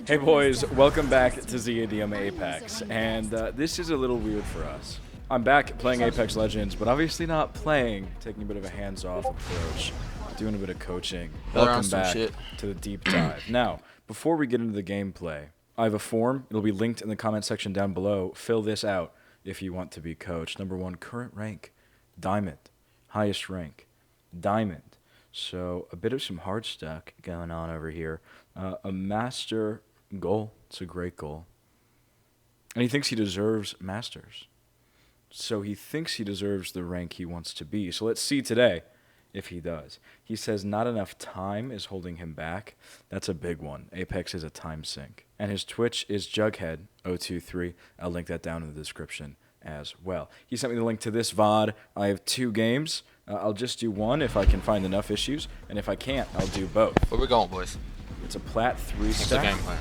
Hey boys, welcome back to Zadium Apex, and this is a little weird for us. I'm back playing Apex Legends, but obviously not playing, taking a bit of a hands-off approach, doing a bit of coaching. Welcome back to the deep dive. Now, before we get into the gameplay, I have a form. It'll be linked in the comment section down below. Fill this out if you want to be coached. Number 1, current rank, Diamond. Highest rank, Diamond. So a bit of some hard stuff going on over here. A master goal. It's a great goal. And he thinks he deserves masters. So he thinks he deserves the rank he wants to be. So let's see today if he does. He says not enough time is holding him back. That's a big one. Apex is a time sink. And his Twitch is Jughead023. I'll link that down in the description as well. He sent me the link to this VOD. I have 2 games. I'll just do one if I can find enough issues. And if I can't, I'll do both. Where we going, boys? It's a PLAT 3 What's the game stack.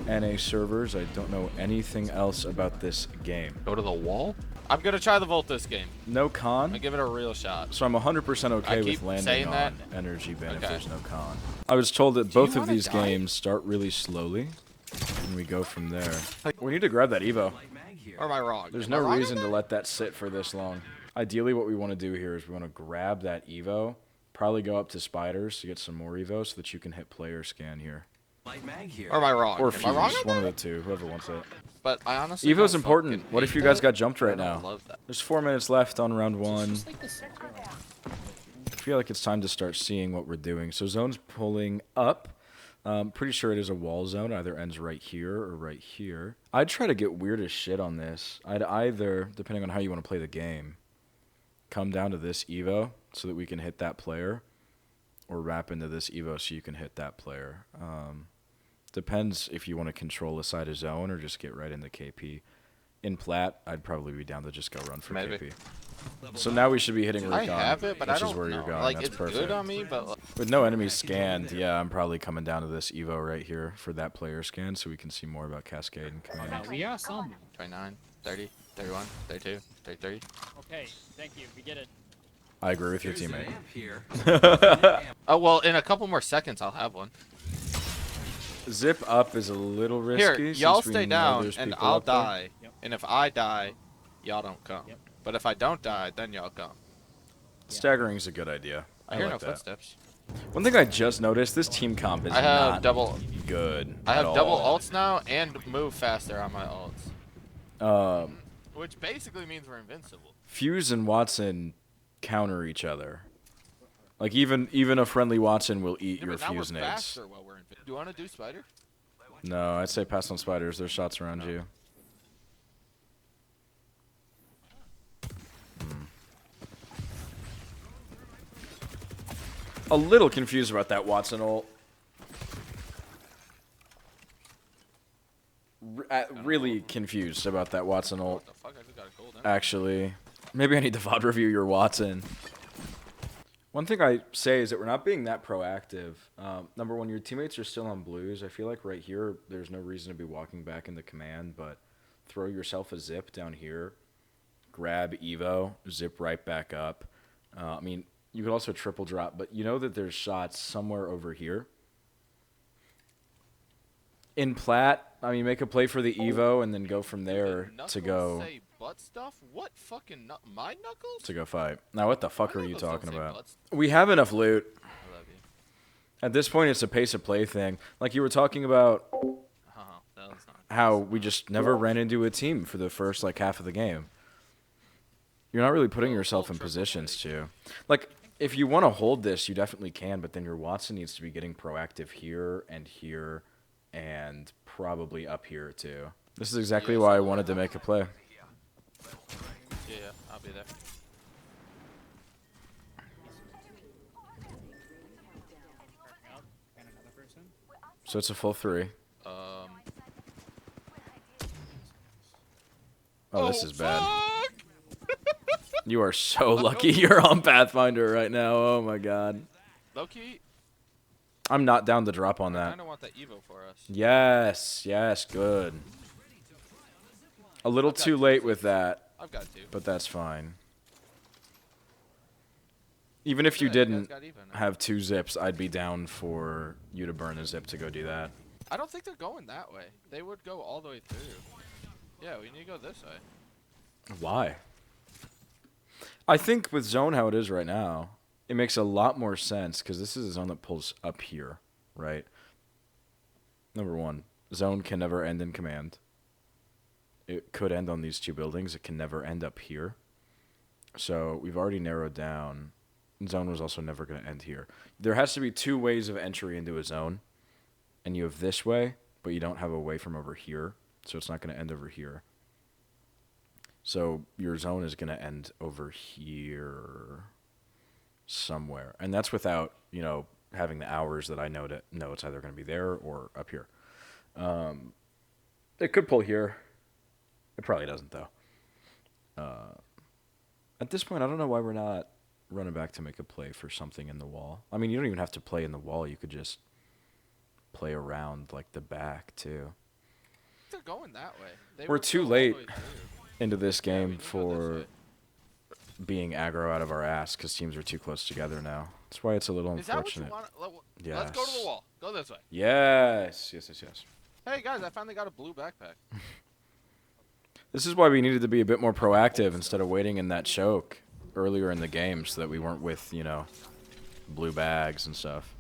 plan? NA servers. I don't know anything else about this game. Go to the wall? I'm going to try the Volt this game. No I'm con. going to give it a real shot. So I'm 100% okay with keep landing saying on that. energy ban if Okay. there's no con. I was told that both of wanna these die? games start really slowly, and we go from there. We need to grab that Evo. Or am I wrong? There's Am I no wrong reason in to that? let that sit for this long. Ideally, what we want to do here is we want to grab that Evo, probably go up to spiders to get some more Evo so that you can hit player scan here. Or am I wrong? Or am I wrong Fuse, on one of that? the two, whoever wants it. But I honestly Evo's don't important. fucking What if hate you guys that. got jumped right I don't now? love that. There's 4 minutes left on round 1. I feel like it's time to start seeing what we're doing. So zone's pulling up. Pretty sure it is a wall zone. Either ends right here or right here. I'd try to get weird as shit on this. I'd either, depending on how you want to play the game, come down to this Evo so that we can hit that player, or wrap into this Evo so you can hit that player. Depends if you want to control a side of zone or just get right into KP. In PLAT, I'd probably be down to just go run for Maybe. KP. So now we should be hitting I recon, have it, but I which don't is where know. you're going. Like, That's it's perfect. good on me, but... Like, With no enemies scanned, yeah, I'm probably coming down to this Evo right here for that player scan so we can see more about Cascade and Command. We are some. 29, 30, 31, 32, 33. Okay, thank you. We get it. I agree with your teammate. Oh, well, in a couple more seconds, I'll have one. Zip up is a little risky. Here, y'all since we stay know down, there's and people I'll up there. die. Yep. And if I die, y'all don't come. Yep. But if I don't die, then y'all come. Staggering's a good idea. I hear like no that. footsteps. One thing I just noticed, this team comp is I have not double... good I have at double all. ults now and move faster on my ults. Which basically means we're invincible. Fuse and Watson counter each other. Like even a friendly Watson will eat Yeah, your but now Fuse we're nades. faster while we're invincible. Do you want to do spider? No, I'd say pass on spiders. There's shots around you. A little confused about that Watson ult. Really confused about that Watson ult. What the fuck? I just got a gold. Actually, maybe I need to VOD review your Watson. One thing I say is that we're not being that proactive. Number 1, your teammates are still on blues. I feel like right here, there's no reason to be walking back into command, but throw yourself a zip down here, grab Evo, zip right back up. I mean, you could also triple drop, but you know that there's shots somewhere over here. In PLAT, I mean, make a play for the Evo and then go from there to go Say butt stuff? What fucking my knuckles? to go fight. Now, what the fuck My are you knuckles don't talking say about? butt stuff. We have enough loot. I love you. At this point, it's a pace of play thing. Like you were talking about That was not. how we just never ran into a team for the first like half of the game. You're not really putting yourself in positions to. Like, if you want to hold this, you definitely can, but then your Watson needs to be getting proactive here and probably up here too. This is exactly why I wanted to make a play. Yeah, I'll be there. And another person. So it's a full 3. Oh, this is bad. Fuck! You are so lucky you're on Pathfinder right now. Oh my god. Low-key, I'm not down to drop on I that. kind of want that Evo for us. Yes, yes, good. A little I've got too two late zips. with that, I've got 2. but that's fine. Even if you Yeah, you guys didn't got even now. have 2 zips, I'd be down for you to burn a zip to go do that. I don't think they're going that way. They would go all the way through. Yeah, we need to go this way. Why? I think with zone how it is right now, it makes a lot more sense because this is a zone that pulls up here, right? Number one, zone can never end in command. It could end on these two buildings. It can never end up here. So we've already narrowed down. Zone was also never going to end here. There has to be two ways of entry into a zone. And you have this way, but you don't have a way from over here. So it's not going to end over here. So your zone is going to end over here somewhere. And that's without, you know, having the hours that I know to know it's either going to be there or up here. It could pull here. It probably doesn't, though. At this point, I don't know why we're not running back to make a play for something in the wall. I mean, you don't even have to play in the wall. You could just play around, like, the back, too. They're going that way. They We're would too go all late the way through. into this Yeah, we game need to go for this way. being aggro out of our ass because teams are too close together now. That's why it's a little Is that what you unfortunate. want? Let's go to Yes. the wall. Go this way. Yes. Hey guys, I finally got a blue backpack. This is why we needed to be a bit more proactive instead of waiting in that choke earlier in the game so that we weren't with, you know, blue bags and stuff.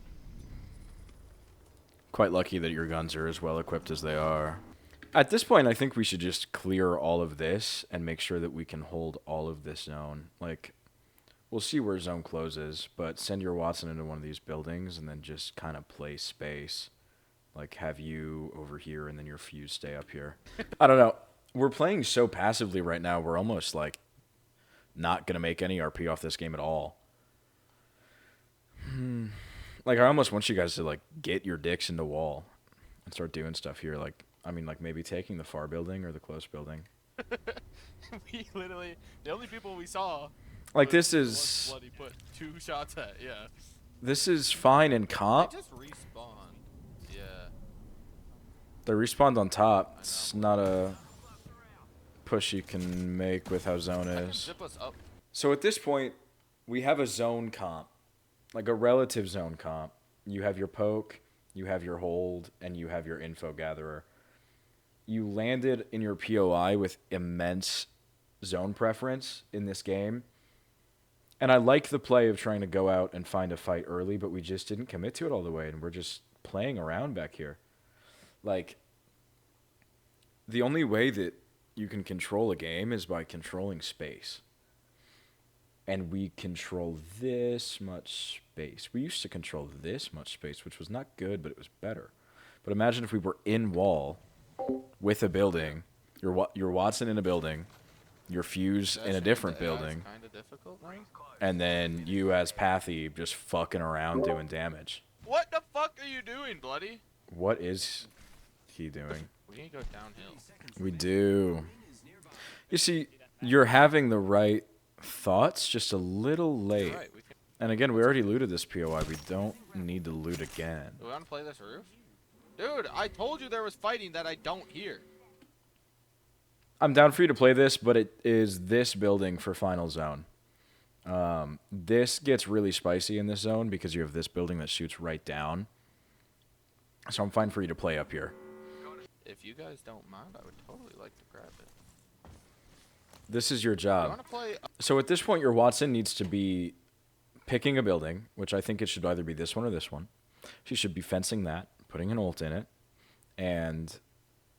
Quite lucky that your guns are as well equipped as they are. At this point, I think we should just clear all of this and make sure that we can hold all of this zone. Like, we'll see where zone closes, but send your Watson into one of these buildings and then just kind of play space. Like, have you over here and then your fuse stay up here. I don't know. We're playing so passively right now, we're almost, like, not going to make any RP off this game at all. Like, I almost want you guys to, like, get your dicks into wall and start doing stuff here. Like, I mean, like, maybe taking the far building or the close building. We literally, the only people we saw. Like, was this the is... ones Bloody put 2 shots at, yeah. This is fine in They comp. just respawned. Yeah. They respawned on top. It's not a push you can make with how zone I can is. zip us up. So at this point, we have a zone comp. Like a relative zone comp. You have your poke, you have your hold, and you have your info gatherer. You landed in your POI with immense zone preference in this game. And I like the play of trying to go out and find a fight early, but we just didn't commit to it all the way, and we're just playing around back here. Like, the only way that you can control a game is by controlling space. And we control this much space. We used to control this much space, which was not good, but it was better. But imagine if we were in wall with a building, your Watson in a building, your fuse in a different building, Kind of difficult now. and then you as Pathy just fucking around doing damage. What the fuck are you doing, Bloody? What is he doing? We need to go downhill. We do. You see, you're having the right thoughts, just a little late. Right, we can, And again, we already looted this POI. We don't need to loot again. do we want to play this roof? Dude, I told you there was fighting that I don't hear. I'm down for you to play this, but it is this building for final zone. This gets really spicy in this zone because you have this building that shoots right down. So I'm fine for you to play up here. If you guys don't mind, I would totally like to grab it. This is your You job. want to play? So at this point, your Watson needs to be picking a building, which I think it should either be this one or this one. She should be fencing that, putting an ult in it, and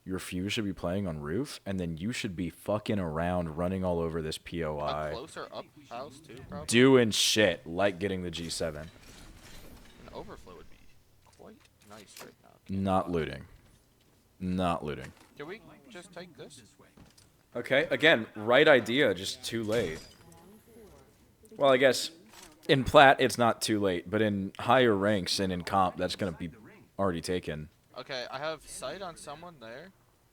your fuse should be playing on roof, and then you should be fucking around running all over this A POI. closer up house too, probably. Doing shit like getting the G7. An overflow would be quite nice right now. Not looting. Not looting. Can we just take this? Okay, again, right idea, just too late. Well, I guess in Plat it's not too late, but in higher ranks and in comp, that's going to be already taken. Okay, I have sight on someone there.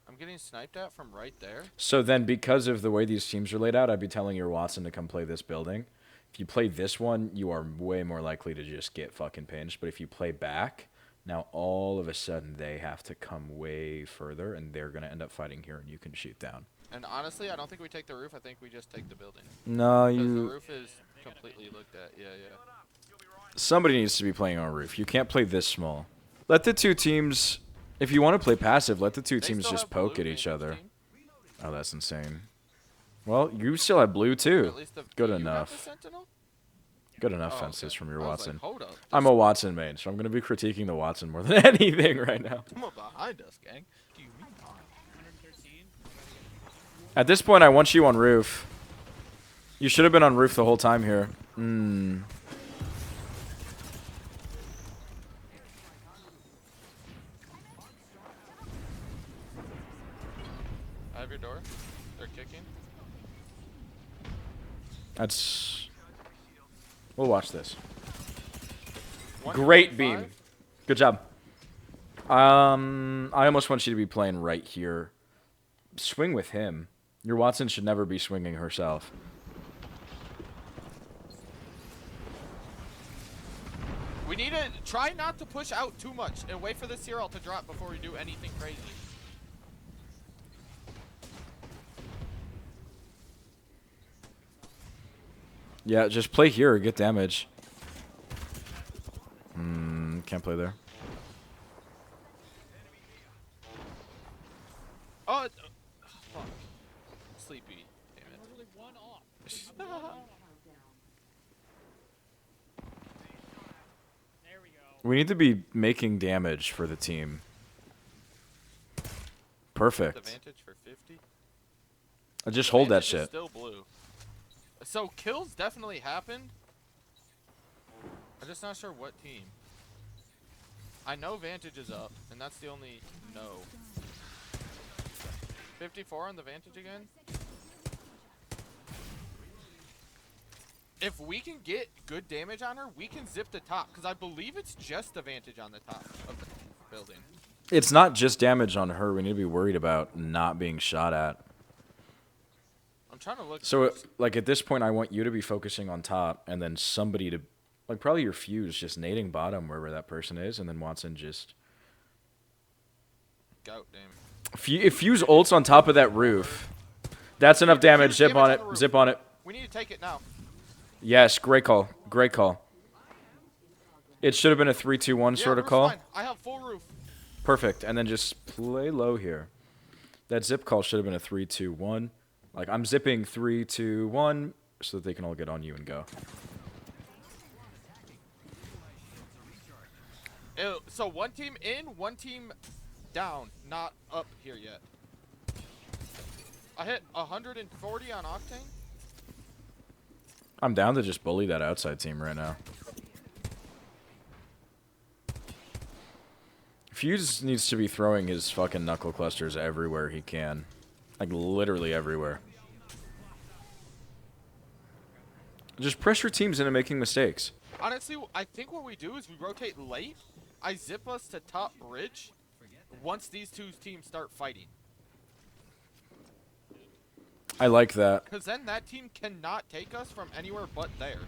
I'm getting sniped at from right there. So then, because of the way these teams are laid out, I'd be telling your Watson to come play this building. If you play this one, you are way more likely to just get fucking pinched. But if you play back, now all of a sudden they have to come way further, and they're going to end up fighting here, and you can shoot down. And honestly, I don't think we take the roof. I think we just take the building. No, Because the you... roof is completely looked at. Yeah, yeah. Somebody needs to be playing on roof. You can't play this small. Let the two teams If you want to play passive, let the two They teams still just have poke blue, at each Vantage other. team. Oh, that's insane. Well, you still have blue Or too. at least the, Good do you have enough. the Sentinel? Good enough Oh, fences okay. from your I was like, Watson. hold up. I'm a Watson main, so I'm going to be critiquing the Watson more than anything right now. Come up behind us, gang. What do you mean? 113. At this point, I want you on roof. You should have been on roof the whole time here. I have your door. They're kicking. That's... We'll watch this. One Great 25. beam. Good job. I almost want you to be playing right here. Swing with him. Your Watson should never be swinging herself. We need to try not to push out too much and wait for the Cyril to drop before we do anything crazy. Yeah, just play here or get damage. Can't play there. Oh, fuck. Sleepy. Damn That was only one off. it. There we go. We need to be making damage for the team. Perfect. Advantage for 50. Just hold that Advantage is shit. Still blue. So kills definitely happened. I'm just not sure what team. I know Vantage is up, and that's the only no. 54 on the Vantage again. If we can get good damage on her, we can zip the top, because I believe it's just the Vantage on the top of the building. It's not just damage on her. We need to be worried about not being shot at. I'm trying to look. So, like, at this point, I want you to be focusing on top, and then somebody to, like, probably your Fuse just nading bottom wherever that person is, and then Watson just... Goat, damn. If Fuse ults on top of that roof, that's enough damage. Fuse Zip damage on on it. the roof. Zip on it. We need to take it now. Yes, great call. Great call. It should have been a 3-2-1 Yeah, sort of roof's call. fine. I have full roof. Perfect. And then just play low here. That zip call should have been a 3-2-1. Like, I'm zipping 3-2-1 so that they can all get on you and go. Ew, so one team in, one team down, not up here yet. I hit 140 on Octane. I'm down to just bully that outside team right now. Fuse needs to be throwing his fucking knuckle clusters everywhere he can. Like, literally everywhere. Just pressure teams into making mistakes. Honestly, I think what we do is we rotate late. I zip us to top bridge once these two teams start fighting. I like that. Because then that team cannot take us from anywhere but there.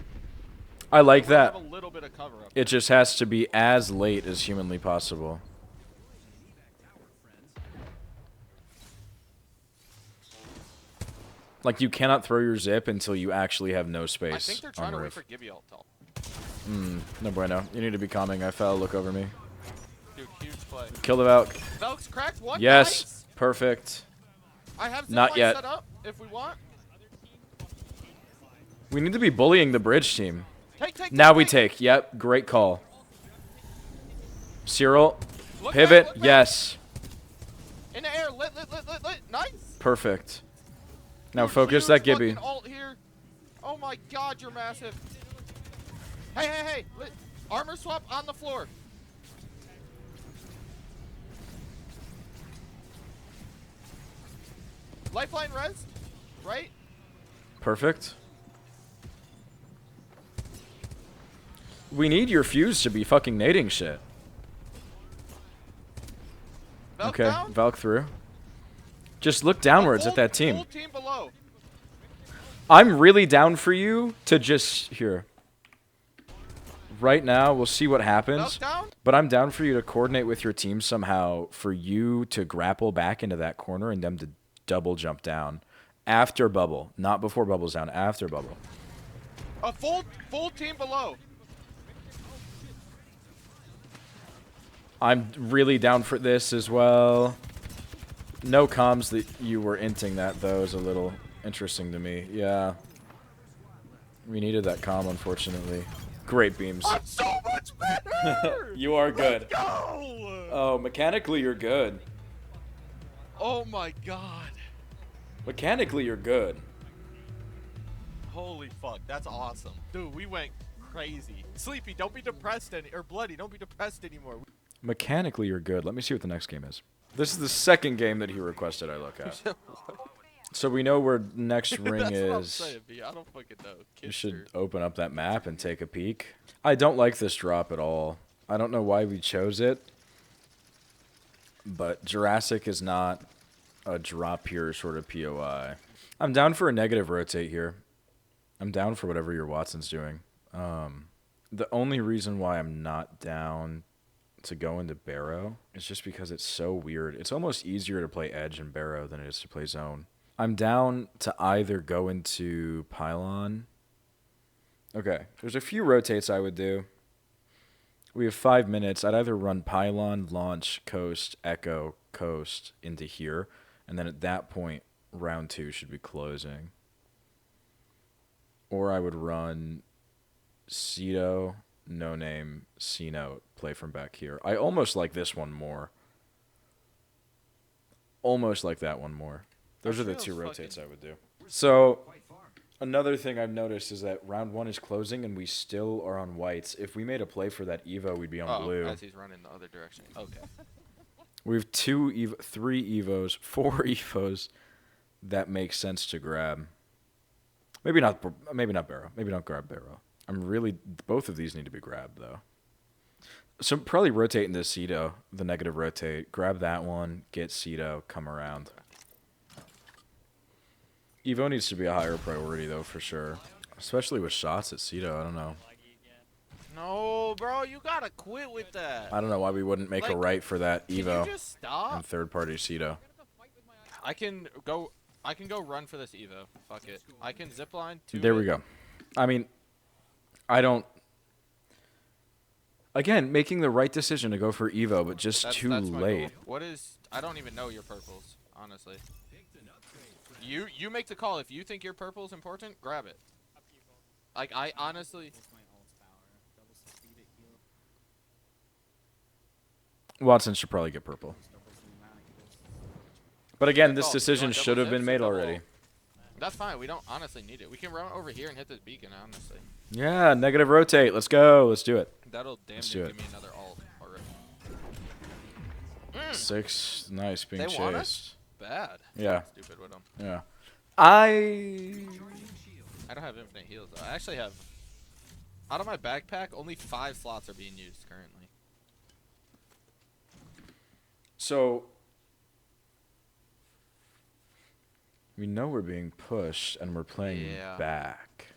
I like We that. have a little bit of cover up. It just has to be as late as humanly possible. Like, you cannot throw your zip until you actually have no space. I think they're trying on to wait roof. for Gibby ult. No bueno. You need to be calming. I fell. Look over me. Dude, huge play. Kill the Valk. Velk's cracked one. Yes. Nice. Perfect. I have Not zipline yet. set up if we want. We need to be bullying the bridge team. Take. Now we take. Yep. Great call. Cyril. Look Pivot. back, look back. Yes. In the air. Lit. Nice. Perfect. Now Dude, focus huge that Gibby. fucking ult here. Oh my god, you're massive. Hey. Armor swap on the floor. Lifeline res. Right? Perfect. We need your Fuse to be fucking nading shit. Valk Okay, down. Valk through. Just look downwards at that team. Full team below. I'm really down for you to just... Here. Right now, we'll see what happens. Valk down. But I'm down for you to coordinate with your team somehow for you to grapple back into that corner and them to double jump down. After bubble. Not before bubble's down. After bubble. A full team below. I'm really down for this as well. No comms that you were inting that, though, is a little interesting to me. Yeah. We needed that comm, unfortunately. Great beams. I'm so much better! You are good. Let's go! Oh, mechanically you're good. Oh my god. Mechanically you're good. Holy fuck, that's awesome. Dude, we went crazy. Sleepy, don't be depressed or Bloody, don't be depressed anymore. Mechanically you're good. Let me see what the next game is. This is the second game that he requested I look at. So we know where next ring That's what I'm is. saying, B. I don't fucking know. You Kids should are- open up that map and take a peek. I don't like this drop at all. I don't know why we chose it. But Jurassic is not a drop here sort of POI. I'm down for a negative rotate here. I'm down for whatever your Watson's doing. The only reason why I'm not down to go into Barrow is just because it's so weird. It's almost easier to play Edge in Barrow than it is to play Zone. I'm down to either go into Pylon. Okay, there's a few rotates I would do. We have 5 minutes. I'd either run Pylon, Launch, Coast, Echo, Coast into here. And then at that point, round 2 should be closing. Or I would run Cedo, No Name, C-Note, play from back here. I almost like this one more. Almost like that one more. Those are the two rotates I would do. So, another thing I've noticed is that round 1 is closing and we still are on whites. If we made a play for that Evo, we'd be on blue. As he's running the other direction. Okay. We have 3 Evos, 4 Evos that make sense to grab. Maybe not Barrow. Maybe don't grab Barrow. Both of these need to be grabbed, though. So probably rotate into Cedo, the negative rotate. Grab that one, get Cedo, come around. Evo needs to be a higher priority, though, for sure. Especially with shots at Cedo, I don't know. No, bro, you gotta quit with that. I don't know why we wouldn't make a right for that Can Evo you just stop? and third-party Cedo. I can go run for this Evo. Fuck it. I can zipline to There it. we go. I mean, I don't... Again, making the right decision to go for Evo, but just That's too my late. goal. What is... I don't even know your purples, honestly. You make the call. If you think your purple is important, grab it. Like, I honestly... Watson should probably get purple. But again, this call. decision You want should have double been zips made or double already. ult? That's fine. We don't honestly need it. We can run over here and hit this beacon, honestly. Yeah, negative rotate. Let's go. Let's do it. That'll damn Let's do near it. give me another ult already. 6. Nice being They chased. want us? Bad. Yeah. Stupid with them. Yeah. I don't have infinite heals. Though. I actually have... Out of my backpack, only 5 slots are being used currently. So we know we're being pushed and we're playing Yeah. back.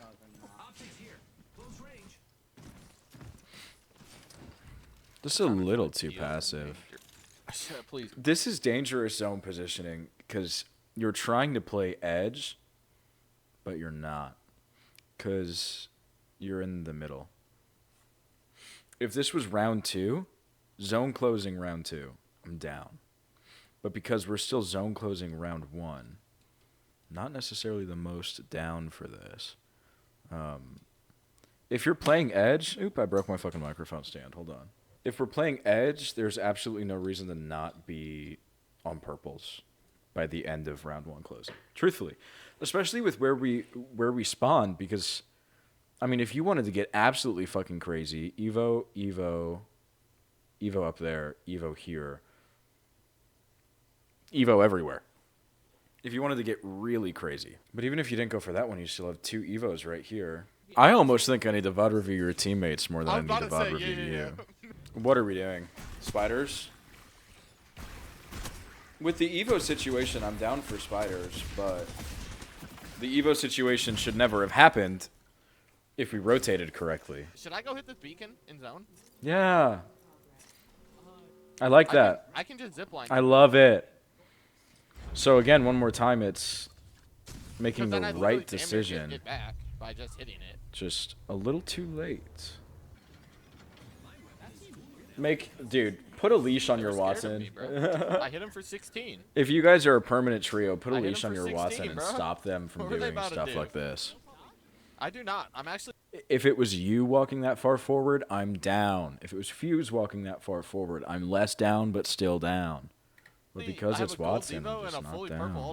This is a little too passive. Please. This is dangerous zone positioning because you're trying to play edge, but you're not because you're in the middle. If this was round 2, zone closing round 2, I'm down. But because we're still zone closing round 1, not necessarily the most down for this. If you're playing edge, oop, I broke my fucking microphone stand. Hold on. If we're playing edge, there's absolutely no reason to not be on purples by the end of round 1 closing. Truthfully, especially with where we spawn, because I mean, if you wanted to get absolutely fucking crazy, Evo up there, Evo here, Evo everywhere. If you wanted to get really crazy. But even if you didn't go for that one, you still have 2 Evos right here. I almost think I need to VOD review your teammates more than I need to VOD review you. What are we doing? Spiders? With the Evo situation, I'm down for spiders, but the Evo situation should never have happened if we rotated correctly. Should I go hit this beacon in zone? Yeah. I like that. I can just zipline. I love it. So again, one more time, it's making the right decision. Get back by just hitting it. Just a little too late. Dude, Put a leash on They your were scared of Watson. me, bro. I hit him for 16. If you guys are a permanent trio, put a I hit leash him on for your 16, Watson and bro. stop them from What were they doing about to stuff do? like this. I do not. I'm actually. If it was you walking that far forward, I'm down. If it was Fuse walking that far forward, I'm less down, but still down. But because I have it's a gold Watson, I'm Devo just and a fully not purple down.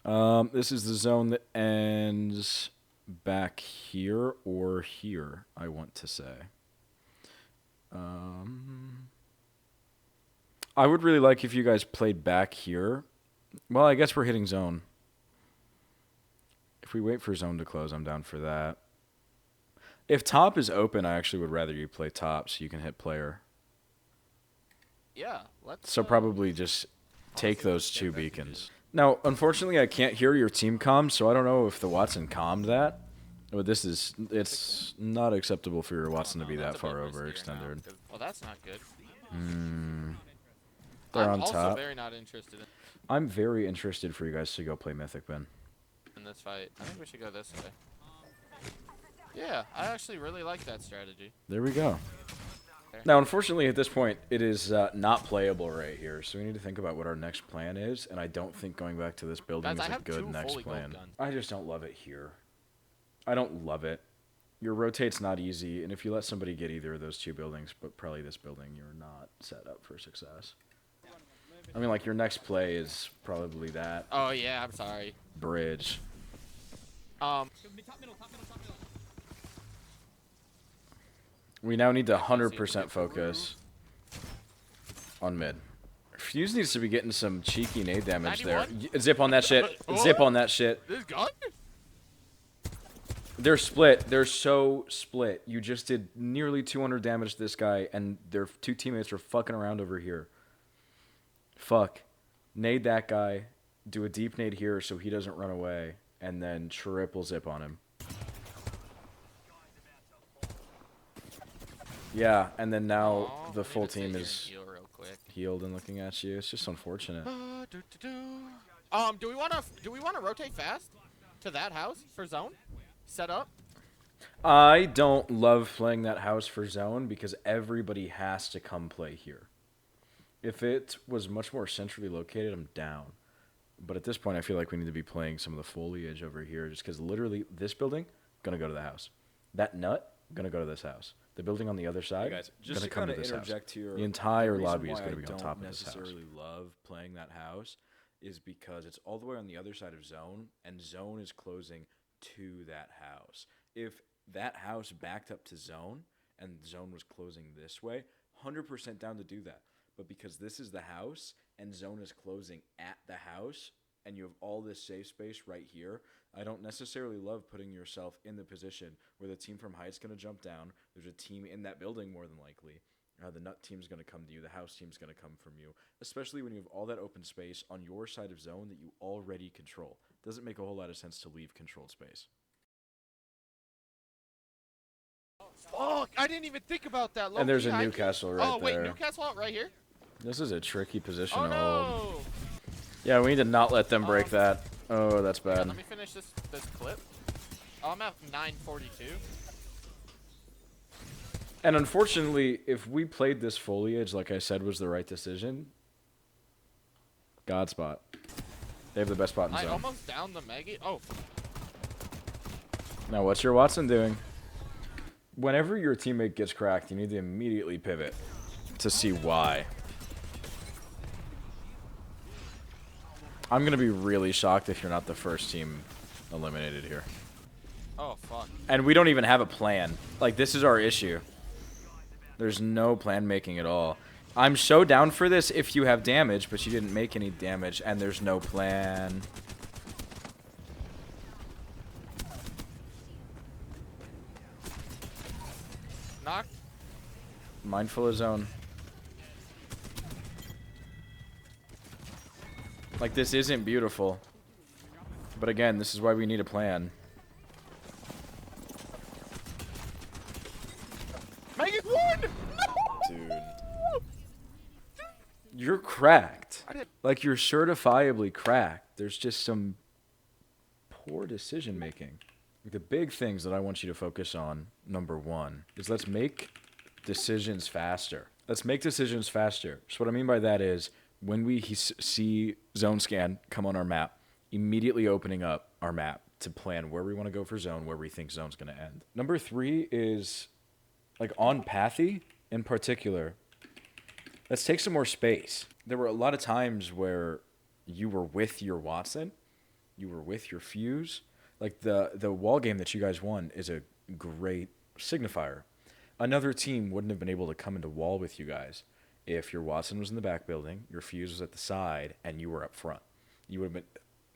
alternate. This is the zone that ends back here or here, I want to say. I would really like if you guys played back here. Well, I guess we're hitting zone. If we wait for zone to close, I'm down for that. If top is open, I actually would rather you play top so you can hit player. Yeah, let's. So probably just take honestly, those let's two get back into beacons. Now, unfortunately, I can't hear your team comm, so I don't know if the Watson commed that. But it's not acceptable for your Watson to be that That's a bit far riskier now, overextended. 'cause- Well, that's not good. They're I'm on also top. very not interested I'm very interested for you guys to go play Mythic Ben. in this fight. I think we should go this way. Yeah, I actually really like that strategy. There we go. There. Now, unfortunately, at this point, it is not playable right here, so we need to think about what our next plan is, and I don't think going back to this building Guys, I is a have good two next fully gold plan. guns. I just don't love it here. I don't love it. Your rotate's not easy, and if you let somebody get either of those two buildings, but probably this building, you're not set up for success. I mean, like, your next play is probably that Oh yeah, I'm sorry. bridge. Um, Top middle, top middle, top middle. We now need to see 100% it. focus on mid. Fuse needs to be getting some cheeky nade damage there. 91? Zip on that shit. Zip on that shit. this gun? They're split. They're so split. You just did nearly 200 damage to this guy, and their two teammates are fucking around over here. Fuck. Nade that guy. Do a deep nade here so he doesn't run away, and then triple zip on him. Yeah, and then now Aw, the let me full just sit team here and is heal real quick. healed and looking at you. It's just unfortunate. Do we wanna rotate fast to that house for zone? Set up. I don't love playing that house for zone because everybody has to come play here. If it was much more centrally located, I'm down. But at this point, I feel like we need to be playing some of the foliage over here just because literally this building, gonna go to the house. That nut, gonna go to this house. The building on the other side, gonna come to this house. Here, The entire reason lobby is why gonna I be on don't top of this house. necessarily love playing that house is because it's all the way on the other side of zone, and zone is closing to that house. If that house backed up to zone and zone was closing this way, 100% down to do that. But because this is the house and zone is closing at the house, and you have all this safe space right here, I don't necessarily love putting yourself in the position where the team from Height's going to jump down. There's a team in that building more than likely. The nut team's going to come to you. The house team's going to come from you, especially when you have all that open space on your side of zone that you already control. Doesn't make a whole lot of sense to leave controlled space. Fuck! I didn't even think about that. And there's a Low-key, Newcastle right Oh wait, there. Newcastle out right here. This is a tricky position Oh to hold. no! Yeah, we need to not let them break that. Oh, that's Yeah, bad. let me finish this clip. Oh, I'm at 942. And unfortunately, if we played this foliage, like I said, was the right decision, God spot. They have the best spot in I zone. almost downed the Maggie. Oh, Now, what's your Watson doing? Whenever your teammate gets cracked, you need to immediately pivot to see why. I'm going to be really shocked if you're not the first team eliminated here. oh fuck. And we don't even have a plan. Like, this is our issue. There's no plan making at all. I'm so down for this if you have damage, but you didn't make any damage, and there's no plan. Knocked. Mindful of zone. Like, this isn't beautiful. But again, this is why we need a plan. Maggie's won! Dude. You're cracked. I did. Like, you're certifiably cracked. There's just some poor decision making. The big things that I want you to focus on, number one, is let's make decisions faster. Let's make decisions faster. So what I mean by that is when we see zone scan come on our map, immediately opening up our map to plan where we want to go for zone, where we think zone's going to end. Number 3 is like on Pathy in particular. Let's take some more space. There were a lot of times where you were with your Watson, you were with your Fuse. Like the wall game that you guys won is a great signifier. Another team wouldn't have been able to come into wall with you guys if your Watson was in the back building, your Fuse was at the side, and you were up front. You would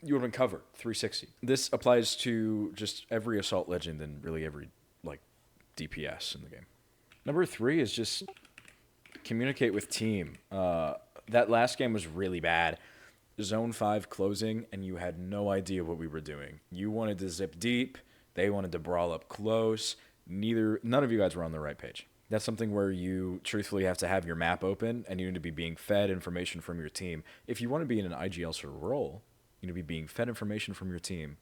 have been covered 360. This applies to just every assault legend and really every like DPS in the game. Number 3 is just communicate with team. That last game was really bad. Zone 5 closing, and you had no idea what we were doing. You wanted to zip deep. They wanted to brawl up close. None of you guys were on the right page. That's something where you truthfully have to have your map open, and you need to be being fed information from your team. If you want to be in an IGL sort of role, you need to be being fed information from your team,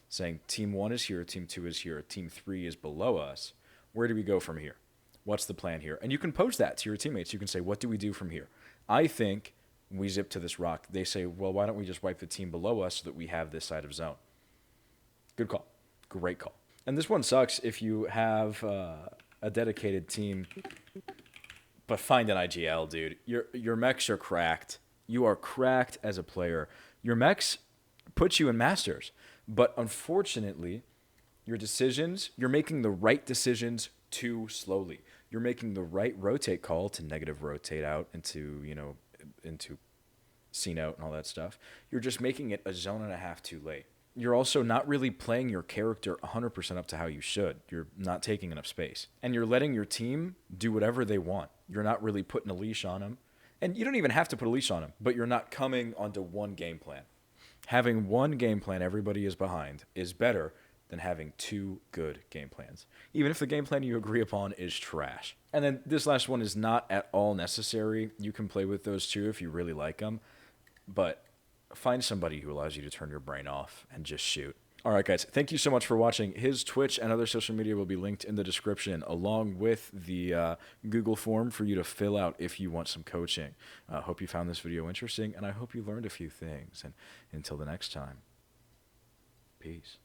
saying Team 1 is here, Team 2 is here, Team 3 is below us. Where do we go from here? What's the plan here? And you can pose that to your teammates. You can say, what do we do from here? I think we zip to this rock. They say, well, why don't we just wipe the team below us so that we have this side of zone? Good call. Great call. And this one sucks if you have a dedicated team, but find an IGL, dude. Your mechs are cracked. You are cracked as a player. Your mechs put you in Masters, but unfortunately, your decisions, you're making the right decisions too slowly. You're making the right rotate call to negative rotate out into C note and all that stuff. You're just making it a zone and a half too late. You're also not really playing your character 100% up to how you should. You're not taking enough space. And you're letting your team do whatever they want. You're not really putting a leash on them. And you don't even have to put a leash on them, but you're not coming onto one game plan. Having one game plan everybody is behind is better than having 2 good game plans, even if the game plan you agree upon is trash. And then this last one is not at all necessary. You can play with those 2 if you really like them, but find somebody who allows you to turn your brain off and just shoot. All right, guys, thank you so much for watching. His Twitch and other social media will be linked in the description, along with the Google form for you to fill out if you want some coaching. Hope you found this video interesting, and I hope you learned a few things. And until the next time, peace.